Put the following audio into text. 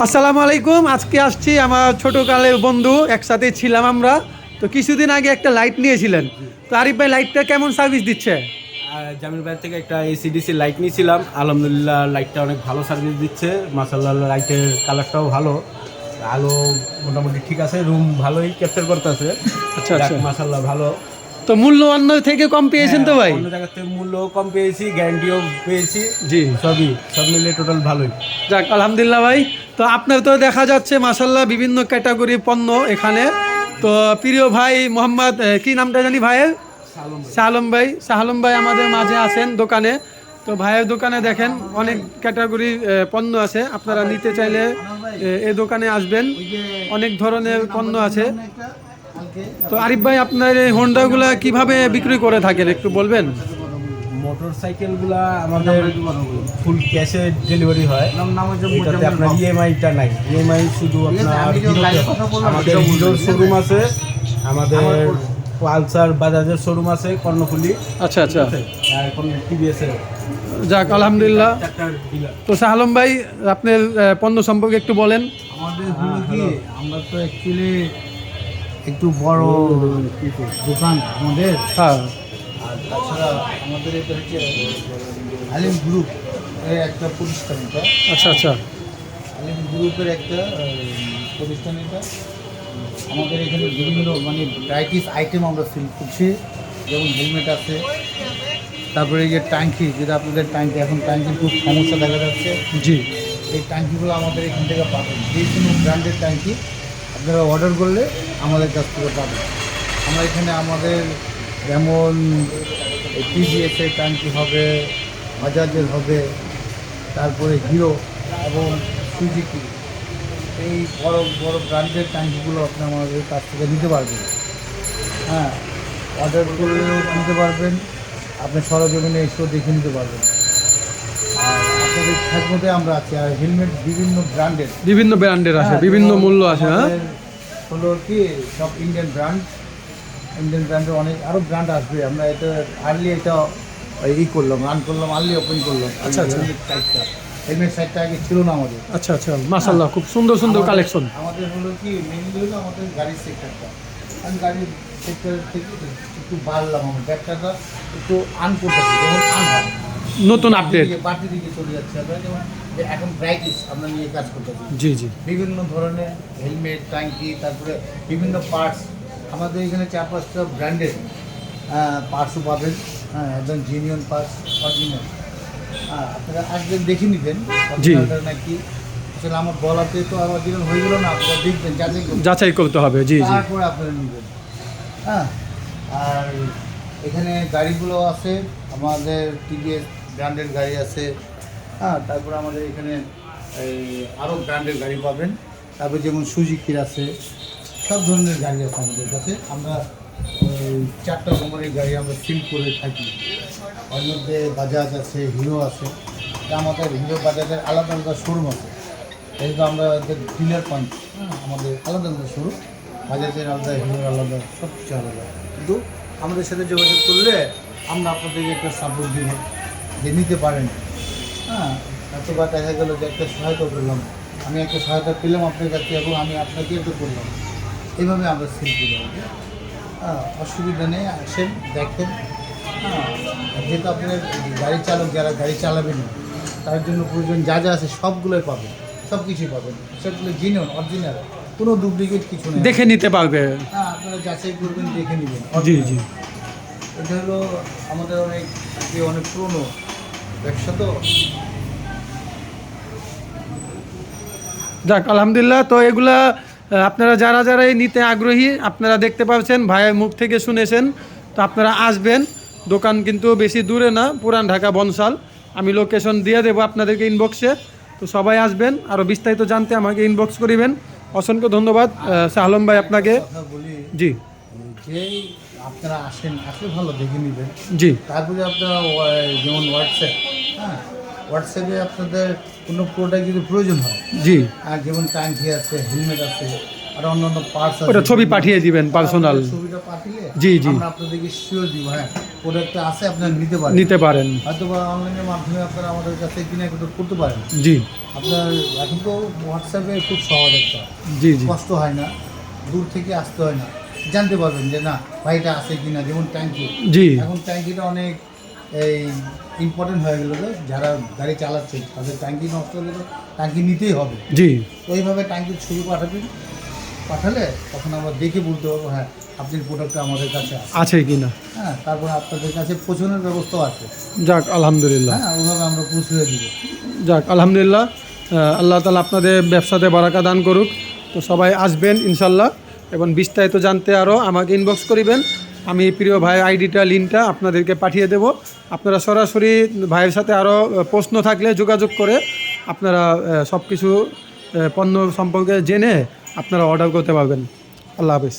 আসসালামু আলাইকুম। আজকে আসছি আমার ছোটকালের বন্ধু, একসাথে ছিলাম আমরা। তো কিছুদিন আগে একটা লাইট নিয়েছিলেন, তো আরিফ ভাই লাইটটা কেমন সার্ভিস দিচ্ছে? জামিল ভাই থেকে একটা এসিডিসি লাইট নিয়েছিলাম, আলহামদুলিল্লাহ লাইটটা অনেক ভালো সার্ভিস দিচ্ছে। মাশাআল্লাহ লাইটের কালারটাও ভালো, আলো মোটামুটি ঠিক আছে, রুম ভালোই ক্যাপচার করতেছে। আচ্ছা আচ্ছা, মাশাআল্লাহ ভালো। তো মূল্য অন্য থেকে কম পেয়েছেন তো ভাই? অন্য জায়গা থেকে মূল্য কম পেয়েছি, গ্যারান্টিও পেয়েছি, জি সব মিলে টোটাল ভালোই। যাক আলহামদুলিল্লাহ ভাই। তো আপনার তো দেখা যাচ্ছে মাশাআল্লাহ বিভিন্ন ক্যাটাগরির পণ্য এখানে। তো প্রিয় ভাই মোহাম্মদ কি নামটা জানি ভাইয়ের? শাহ আলম ভাই আমাদের মাঝে আছেন দোকানে। তো ভাইয়ের দোকানে দেখেন অনেক ক্যাটাগরির পণ্য আছে, আপনারা নিতে চাইলে এই দোকানে আসবেন, অনেক ধরনের পণ্য আছে। তো আরিফ ভাই আপনার এই হোন্ডাগুলা কিভাবে বিক্রি করে থাকেন একটু বলবেন? মোটর সাইকেলগুলা আমাদের ফুল ক্যাশে ডেলিভারি হয়, এটাতে আপনার ইএমআইটা নাই। ইএমআই শুধু আপনার আমাদের হিরোর শোরুম আছে, আমাদের পালসার বাজাজের শোরুম আছে কর্ণফুলি। আচ্ছা আচ্ছা, আর এখন টিভিএস এর। যাক আলহামদুলিল্লাহ। তো শাহ আলম ভাই আপনার পণ্য সম্পর্কে একটু বলেন। আমাদের হলো কি, আমরা তো অ্যাকচুয়ালি একটু বড় দোকান আমাদের। হ্যাঁ আর তাছাড়া আমাদের এটা হচ্ছে আলিম গ্রুপ এর একটা প্রতিষ্ঠান। এটা আচ্ছা আচ্ছা, আলিম গ্রুপের একটা প্রতিষ্ঠান। এটা আমাদের এখানে বিভিন্ন মানে ভ্যারাইটিস আইটেম আমরা সেল করছি, যেমন হেলমেট আছে, তারপরে এই যে ট্যাঙ্কি, যেটা আপনাদের ট্যাঙ্কি, এখন ট্যাঙ্কির খুব সমস্যা দেখা যাচ্ছে। জি এই ট্যাঙ্কিগুলো আমাদের এখান থেকে পাবেন, যে কোনো ব্র্যান্ডের ট্যাঙ্কি আপনারা অর্ডার করলে আমাদের কাছ থেকে পাবেন। আমরা এখানে আমাদের যেমন টিভিএসের ট্যাঙ্কি হবে, বাজাজের হবে, তারপরে হিরো এবং সুজুকি, এই বড় বড় ব্র্যান্ডের ট্যাঙ্কিগুলো আপনি আমাদের কাছ থেকে নিতে পারবেন। হ্যাঁ, অর্ডার করলেও নিতে পারবেন, আপনি সরজমিনে এসেও দেখে নিতে পারবেন। আর আপনাদের খেদমতে আমরা আছি। আর হেলমেট বিভিন্ন ব্র্যান্ডের আছে, বিভিন্ন মূল্য আছে। হ্যাঁ হলো কি, সব ইন্ডিয়ান ব্র্যান্ডের অনেক আরও ব্র্যান্ড আসবে। আমরা এটা আর্লি এটা রান করলাম, আর্লি ওপেন করলাম। আচ্ছা আচ্ছা, হেলমেট সাইডটা আগে ছিল না আমাদের। আচ্ছা আচ্ছা, মাশাআল্লাহ খুব সুন্দর সুন্দর কালেকশন। আমাদের হলো কি, মেনলি হলো আমাদের গাড়ির সেক্টরটা। আমি গাড়ির সেক্টর থেকে একটু বাড়লাম, আমার ব্যাগটাটা একটু আন করতেছি, যেমন আন হয় নতুন আপডেট বাড়তি দিকে চলে যাচ্ছে। আমরা যেমন এখন ব্রাইটিস আমরা নিয়ে কাজ করতেছি। জি জি, বিভিন্ন ধরনের হেলমেট, ট্যাঙ্কি, তারপরে বিভিন্ন পার্টস আমাদের এখানে 4-5টা ব্র্যান্ডের পার্টসও পাবেন। হ্যাঁ, একদম জেনুইন পার্টস, অরিজিনাল। আপনারা আসবেন, দেখে নেবেন অরিজিনালটা নাকি। আসলে আমার বলাতে তো আর অরিজিনাল হয়ে গেল না, আপনারা দেখবেন, যাচাই করতে হবে। জি জি, তারপরে আপনারা নেবেন। হ্যাঁ, আর এখানে গাড়িগুলো আছে, আমাদের টিভিএস ব্র্যান্ডের গাড়ি আছে। হ্যাঁ, তারপরে আমাদের এখানে এই আরও ব্র্যান্ডের গাড়ি পাবেন। তারপরে যেমন সুজুকির আছে, সব ধরনের গাড়ি আছে আমাদের কাছে। আমরা 4টা কোম্পানির গাড়ি আমরা ফিল করে থাকি। ওর মধ্যে বাজাজ আছে, হিরো আছে। আমাদের হিরো বাজাজের আলাদা আলাদা শোরুম আছে, যেহেতু আমরা ডিলার পয়েন্ট। হ্যাঁ, আমাদের আলাদা আলাদা শোরুম, বাজাজের আলাদা, হিরোর আলাদা, সব কিছু আলাদা। কিন্তু আমাদের সাথে যোগাযোগ করলে আমরা আপনাদেরকে একটা সাপোর্ট দিব, যে নিতে পারেন। হ্যাঁ, এতবার দেখা গেলো যে একটা সহায়তা করলাম, আমি একটা সহায়তা পেলাম আপনার কাছে, এবং আমি আপনাকে একটু করলাম, এইভাবে আমরা সেল করি। হ্যাঁ, অসুবিধা নেই, আসেন, দেখেন। হ্যাঁ, যেহেতু আপনার গাড়ি চালক, যারা গাড়ি চালাবেন তার জন্য প্রয়োজন যা যা আছে সবগুলোই পাবেন, সব কিছুই পাবেন। সেগুলো জেনুইন, অরিজিনাল, কোনো ডুপ্লিকেট কিছু নেই, দেখে নিতে পারবে। হ্যাঁ, আপনারা যাচাই করবেন, দেখে নেবেন। জি জি, এটা হলো আমাদের অনেক পুরনো ব্যবসা তো। যাক আলহামদুলিল্লাহ। তো এগুলা আপনারা যারা যারাই নিতে আগ্রহী, আপনারা দেখতে পাচ্ছেন, ভাইয়ের মুখ থেকে শুনেছেন। তো আপনারা আসবেন, দোকান কিন্তু বেশি দূরে না, পুরান ঢাকা বনশাল। আমি লোকেশন দিয়ে দেবো আপনাদেরকে ইনবক্সে। তো সবাই আসবেন, আরও বিস্তারিত জানতে আমাকে ইনবক্স করিবেন। অসংখ্য ধন্যবাদ শাহ আলম ভাই আপনাকে। কথা বলি জি যে আপনারা আসলে ভালো দেখে নেবেন। জি, তারপরে আপনারা যেমন হ্যাঁ, হোয়াটসঅ্যাপে আপনাদের কোনো প্রোডাক্ট যদি প্রয়োজন হয়, জি, আর যেমন ট্যাঙ্কি আছে, হেলমেট আছে, আর অন্যান্য পার্টস আছে, ওটা ছবি পাঠিয়ে দিবেন পার্সোনাল। ছবিটা পাঠিয়ে জি জি, আমরা আপনাদেরকে শিওর দিব। হ্যাঁ, প্রোডাক্টটা আছে আপনারা নিতে পারেন। নিতে পারেন। হয়তো বা অনলাইনের মাধ্যমে আপনারা আমাদের কাছে কিনে করতে পারেন। জি আপনার এখন তো হোয়াটসঅ্যাপে খুব সহজ একটা, জি জি কষ্ট হয় না, দূর থেকে আসতে হয় না, জানতে পারবেন যে না ভাইটা আছে কিনা। যেমন ট্যাঙ্কি, জি এখন ট্যাঙ্কিটা অনেক এই ইম্পর্টেন্ট হয়ে গেল, তো যারা গাড়ি চালাচ্ছে তাদের ট্যাঙ্কি নষ্ট হলে তো ট্যাঙ্কি নিতেই হবে। জি তো এইভাবে ট্যাঙ্কির ছবি পাঠালে তখন আমরা দেখে বলতে পারবো হ্যাঁ আপনার প্রোডাক্টটা আমাদের কাছে আছে। আছে কিনা। হ্যাঁ, তারপরে আপনাদের কাছে পৌঁছানোর ব্যবস্থাও আছে। যাক আলহামদুলিল্লাহ। হ্যাঁ, ওইভাবে আমরা পৌঁছে দিব। যাক আলহামদুলিল্লাহ। আল্লাহ তাআলা আপনাদের ব্যবসাতে বারাকা দান করুক। তো সবাই আসবেন ইনশাল্লাহ, এবং বিস্তারিত জানতে আরও আমাকে ইনবক্স করিবেন। আমি প্রিয় ভাই আইডিটা লিঙ্কটা আপনাদেরকে পাঠিয়ে দেব। আপনারা সরাসরি ভাইয়ের সাথে আরও প্রশ্ন থাকলে যোগাযোগ করে আপনারা সব কিছু পণ্য সম্পর্কে জেনে আপনারা অর্ডার করতে পারবেন। আল্লাহ হাফেজ।